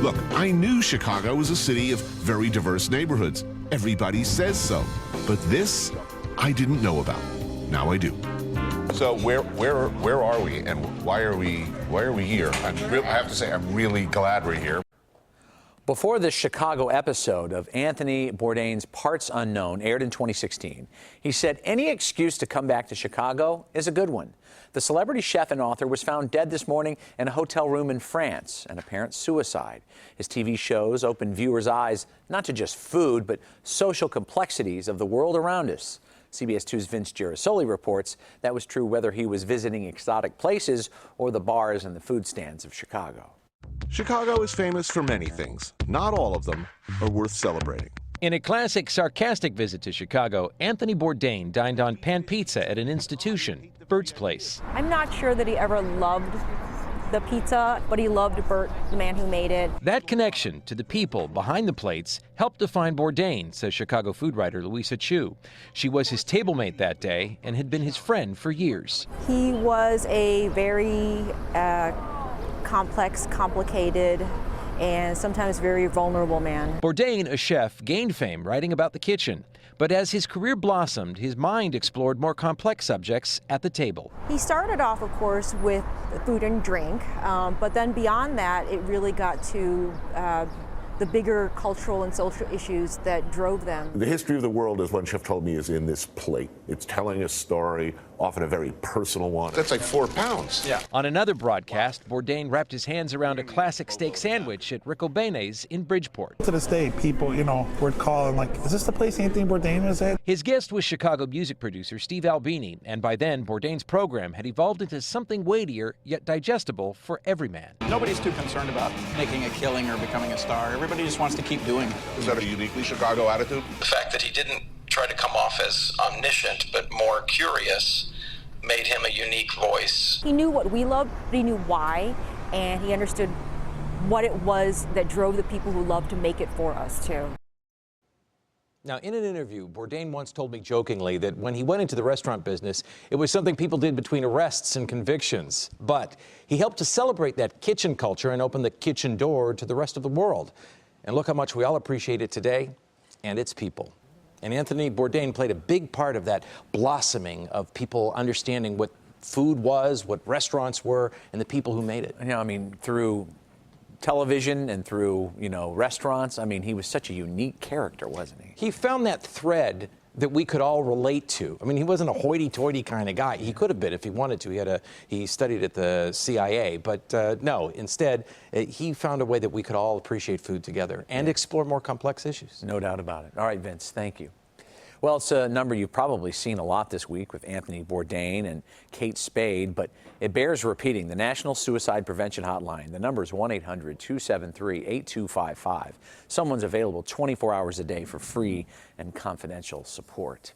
Look, I knew Chicago was a city of very diverse neighborhoods. Everybody says so. But this, I didn't know about. Now I do. So where are we, and why are we here? I have to say, I'm really glad we're here. Before this Chicago episode of Anthony Bourdain's Parts Unknown aired in 2016, he said any excuse to come back to Chicago is a good one. The celebrity chef and author was found dead this morning in a hotel room in France, an apparent suicide. His TV shows opened viewers' eyes not to just food, but social complexities of the world around us. CBS 2's Vince Gerasole reports that was true whether he was visiting exotic places or the bars and the food stands of Chicago. Chicago is famous for many things. Not all of them are worth celebrating. In a classic sarcastic visit to Chicago, Anthony Bourdain dined on pan pizza at an institution, Bert's Place. I'm not sure that he ever loved the pizza, but he loved Bert, the man who made it. That connection to the people behind the plates helped define Bourdain, says Chicago food writer Louisa Chu. She was his table mate that day and had been his friend for years. He was a very complex, complicated, and sometimes very vulnerable man. Bourdain, a chef, gained fame writing about the kitchen. But as his career blossomed, his mind explored more complex subjects at the table. He started off, of course, with food and drink, but then beyond that, it really got to the bigger cultural and social issues that drove them. The history of the world, as one chef told me, is in this plate. It's telling a story, often a very personal one. That's like 4 pounds. Yeah. On another broadcast, Bourdain wrapped his hands around a classic steak sandwich at Rico Bene's in Bridgeport. To this day, people, were calling like, is this the place Anthony Bourdain was at? His guest was Chicago music producer Steve Albini, and by then, Bourdain's program had evolved into something weightier yet digestible for every man. Nobody's too concerned about making a killing or becoming a star. Everybody just wants to keep doing it. Is that a uniquely Chicago attitude? The fact that he didn't try to come off as omniscient, but more curious, made him a unique voice. He knew what we loved, but he knew why, and he understood what it was that drove the people who loved to make it for us, too. Now, in an interview, Bourdain once told me jokingly that when he went into the restaurant business, it was something people did between arrests and convictions. But he helped to celebrate that kitchen culture and open the kitchen door to the rest of the world. And look how much we all appreciate it today and its people. And Anthony Bourdain played a big part of that blossoming of people understanding what food was, what restaurants were, and the people who made it. Through television and through, restaurants. He was such a unique character, wasn't he? He found that thread that we could all relate to. He wasn't a hoity-toity kind of guy. He could have been if he wanted to. He studied at the CIA, but no, instead, he found a way that we could all appreciate food together and explore more complex issues. No doubt about it. All right, Vince, thank you. Well, it's a number you've probably seen a lot this week with Anthony Bourdain and Kate Spade, but it bears repeating. The National Suicide Prevention Hotline, the number is 1-800-273-8255. Someone's available 24 hours a day for free and confidential support.